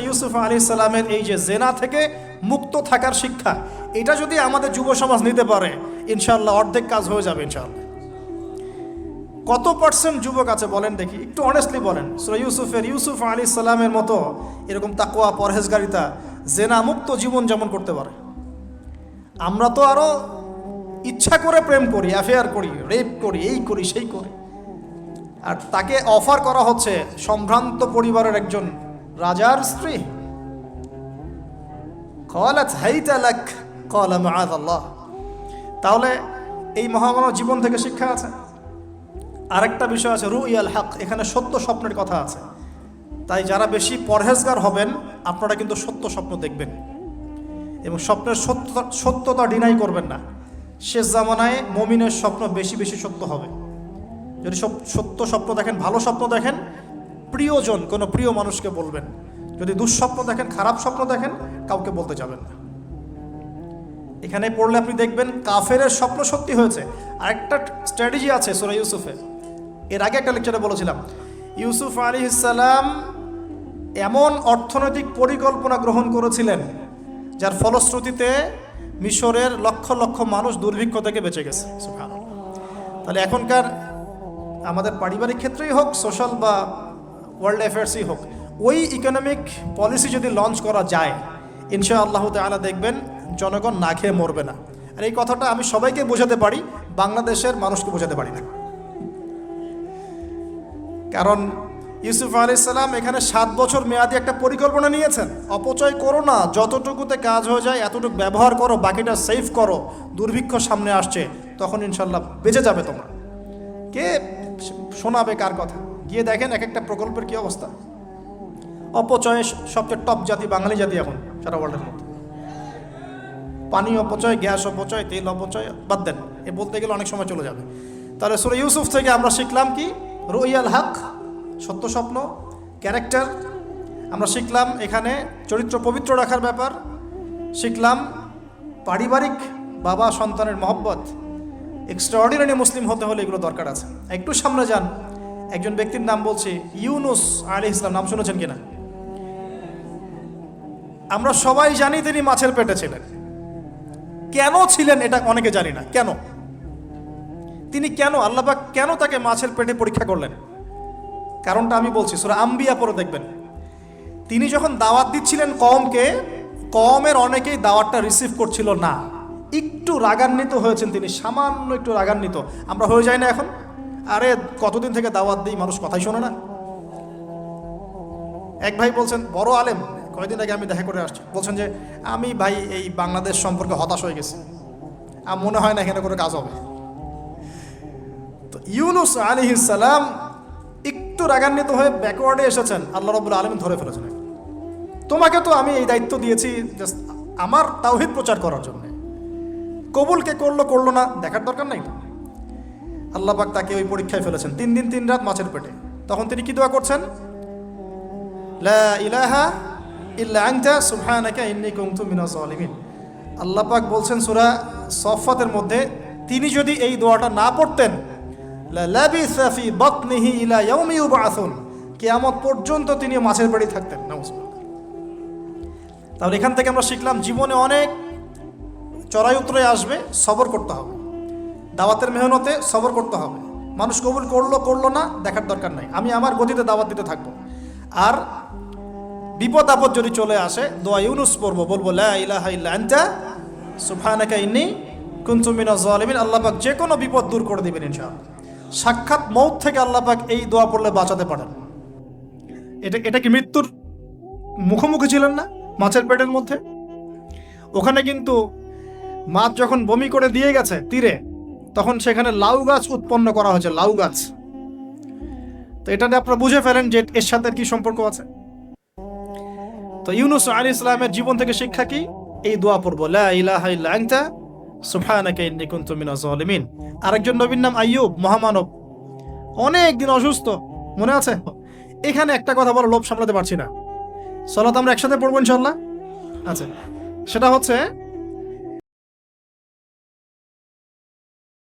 ইউসুফ আলাইহিস সালামের এই যে জেনা থেকে মুক্ত থাকার শিক্ষা, এটা যদি আমাদের যুব সমাজ নিতে পারে ইনশাআল্লাহ অর্ধেক কাজ হয়ে যাবে ইনশাআল্লাহ। কত পার্সেন্ট যুবক আছে বলেন দেখি, একটু অনেস্টলি বলেন, সূরা ইউসুফ আলাইহিস সালামের মতো এরকম তাকওয়া পরহেজগারিতা জেনা মুক্ত জীবন যেমন করতে পারে। আমরা তো আরো ইচ্ছা করে প্রেম করি, অ্যাফেয়ার করি, রেপ করি, এই করি সেই করি, আর তাকে অফার করা হচ্ছে সম্ভ্রান্ত পরিবারের একজন রাজার স্ত্রী। ক্বালাত হাইতা লাক ক্বালা মাআযাল্লাহ। তাহলে এই মহামানব জীবন থেকে শিক্ষা আছে। আরেকটা বিষয় আছে রুইয়াল হক, এখানে সত্য স্বপ্নের কথা আছে। তাই যারা বেশি পরহেজগার হবেন আপনারা কিন্তু সত্য স্বপ্ন দেখবেন এবং স্বপ্নের সত্যতা ডিনাই করবেন না। শেষ জামানায় মুমিনের স্বপ্ন বেশি বেশি সত্য হবে। যদি সত্য স্বপ্ন দেখেন, ভালো স্বপ্ন দেখেন, প্রিয়জন কোনো প্রিয় মানুষকে বলবেন। যদি দুঃস্বপ্ন দেখেন, খারাপ স্বপ্ন দেখেন, কাউকে বলতে যাবেন না। এখানে পড়লে আপনি দেখবেন কাফেরের স্বপ্ন সত্যি হয়েছে। আরেকটা স্ট্র্যাটেজি আছে সূরা ইউসুফে, এর আগে একটা লেকচারে বলেছিলাম। ইউসুফ আলাইহিস সালাম এমন অর্থনৈতিক পরিকল্পনা গ্রহণ করেছিলেন যার ফলশ্রুতিতে মিশরের লক্ষ লক্ষ মানুষ দুর্ভিক্ষ থেকে বেঁচে গেছে। সুবহানাল্লাহ। তাহলে এখনকার আমাদের পারিবারিক ক্ষেত্রেই হোক, সোশ্যাল বা ওয়ার্ল্ড অ্যাফেয়ার্সই হোক, ওই ইকোনমিক পলিসি যদি লঞ্চ করা যায় ইনশাআল্লাহ তাআলা দেখবেন জনগণ না খেয়ে মরবে না। আর এই কথাটা আমি সবাইকে বোঝাতে পারি, বাংলাদেশের মানুষকে বোঝাতে পারি না। কারণ ইউসুফ আলাইহিস সালাম এখানে 7 বছর মেয়াদি একটা পরিকল্পনা নিয়েছেন। অপচয় করো না, যতটুকুতে কাজ হয়ে যায় এতটুকু ব্যবহার করো, বাকিটা সেভ করো। দুর্ভিক্ষ সামনে আসছে, তখন ইনশাল্লাহ বেঁচে যাবে তোমরা। কে শোনাবে কার কথা? গিয়ে দেখেন এক একটা প্রকল্পের কি অবস্থা। অপচয়ে সবচেয়ে টপ জাতি বাঙালি জাতি এখন সারা ওয়ার্ল্ডের মধ্যে। পানি অপচয়, গ্যাস অপচয়, তেল অপচয়, বাদ দেন, এ বলতে গেলে অনেক সময় চলে যাবে। তাহলে সূরা ইউসুফ থেকে আমরা শিখলাম কি? রুইয়াল হক, সত্য স্বপ্ন, ক্যারেক্টার। আমরা শিখলাম এখানে চরিত্র পবিত্র রাখার ব্যাপার। শিখলাম পারিবারিক বাবা সন্তানের মহব্বত। এক্সট্রাঅর্ডিনারি মুসলিম হতে হলে এগুলো দরকার আছে। একটু সামনে যান, একজন ব্যক্তির নাম বলছি, ইউনুস আলাইহিস সালাম। নাম শুনেছেন কিনা? আমরা সবাই জানি তিনি মাছের পেটে ছিলেন। কেন ছিলেন এটা অনেকে জানি না। কেন তিনি, কেন আল্লাহ পাক কেন তাকে মাছের পেটে পরীক্ষা করলেন? কারণটা আমি বলছি, সূরা আম্বিয়া পড়ে দেখবেন। তিনি যখন দাওয়াত দিচ্ছিলেন কওমকে, কওমের অনেকেই দাওয়াতটা রিসিভ করছিল না। একটু রাগান্বিত হয়েছেন তিনি, সামান্য একটু রাগান্বিত। আমরা হয়ে যাই না এখন? আরে কতদিন থেকে দাওয়াত দিই, মানুষ কথাই শোনে না। এক ভাই বলছেন, বড় আলেম, কয়েকদিন আগে আমি দেখা করে আসছি, বলছেন যে আমি ভাই এই বাংলাদেশ সম্পর্কে হতাশ হয়ে গেছি, আর মনে হয় না এখানে কোনো কাজ হবে। তো ইউনুস আলাইহিস সালাম একটু রাগান্বিত হয়ে ব্যাকওয়ার্ডে এসেছেন, আল্লাহ রাব্বুল আলামিন ধরে ফেলেছেন। তোমাকে তো আমি এই দায়িত্ব দিয়েছি জাস্ট আমার তাওহীদ প্রচার করার জন্য, কবুলকে করলো না দেখার দরকার নাই। আল্লাহ পাক তাকে ওই পরীক্ষায় ফেলেছেন, 3 দিন 3 রাত মাছের পেটে। তখন তিনি কি দোয়া করছেন? লা ইলাহা ইল্লা আনতা সুবহানাকা ইন্নী কুনতু মিনাজ জালিমিন। আল্লাহ পাক বলছেন সূরা সফফাতের মধ্যে, তিনি যদি এই দোয়াটা না পড়তেন, লা লাবিসা ফি বাতনিহি ইলা ইয়াউমি ইউবআসুন, কিয়ামত পর্যন্ত তিনি মাছের পেটে থাকতেন। নাউজুবিল্লাহ। তাহলে এখান থেকে আমরা শিখলাম জীবনে অনেক চড়াই উতরাই আসবে, সবর করতে হবে। দাওয়াতের মেহনতে সবর করতে হবে। মানুষ কবুল করলো না দেখার দরকার নাই, আমি আমার গতিতে দাওয়াত দিতে থাকবো। আর বিপদ আপদ যদি চলে আসে, দোয়া ইউনুস পড়বো, বলবো লা ইলাহা ইল্লা আনতা সুবহানাকা ইন্নী কুনতু মিনাজ জালিমিন। আল্লাহ পাক যে কোনো বিপদ দূর করে দিবেন ইনশাআল্লাহ। সাক্ষাৎ মউত থেকে আল্লাহ পাক এই দোয়া পড়লে বাঁচাতে পারেন। এটা কি মৃত্যুর মুখোমুখি ছিলেন না মাছের পেটের মধ্যে? ওখানে কিন্তু মাছ যখন বমি করে দিয়ে গেছে তীরে, তখন সেখানে লাউ গাছ উৎপন্ন করা হয়েছে, লাউ গাছ। তো এটা আপনারা বুঝে ফেলেন যে এর সাথে কি সম্পর্ক আছে। তো ইউনুস আলাইহিস সালামের জীবন থেকে শিক্ষা কি? এই দোয়া পড়বো, লা ইলাহা ইল্লা আনতা সুবহানাকা ইন্নী কুনতু মিনাজ জালিমিন। আরেকজন নবীর নাম আইয়ুব, মহামানব, অনেক দিন অসুস্থ, মনে আছে? এখানে একটা কথা বলে লোভ সামলাতে পারছি না। সালাত আমরা একসাথে পড়বো ইনশাআল্লাহ। আচ্ছা, সেটা হচ্ছে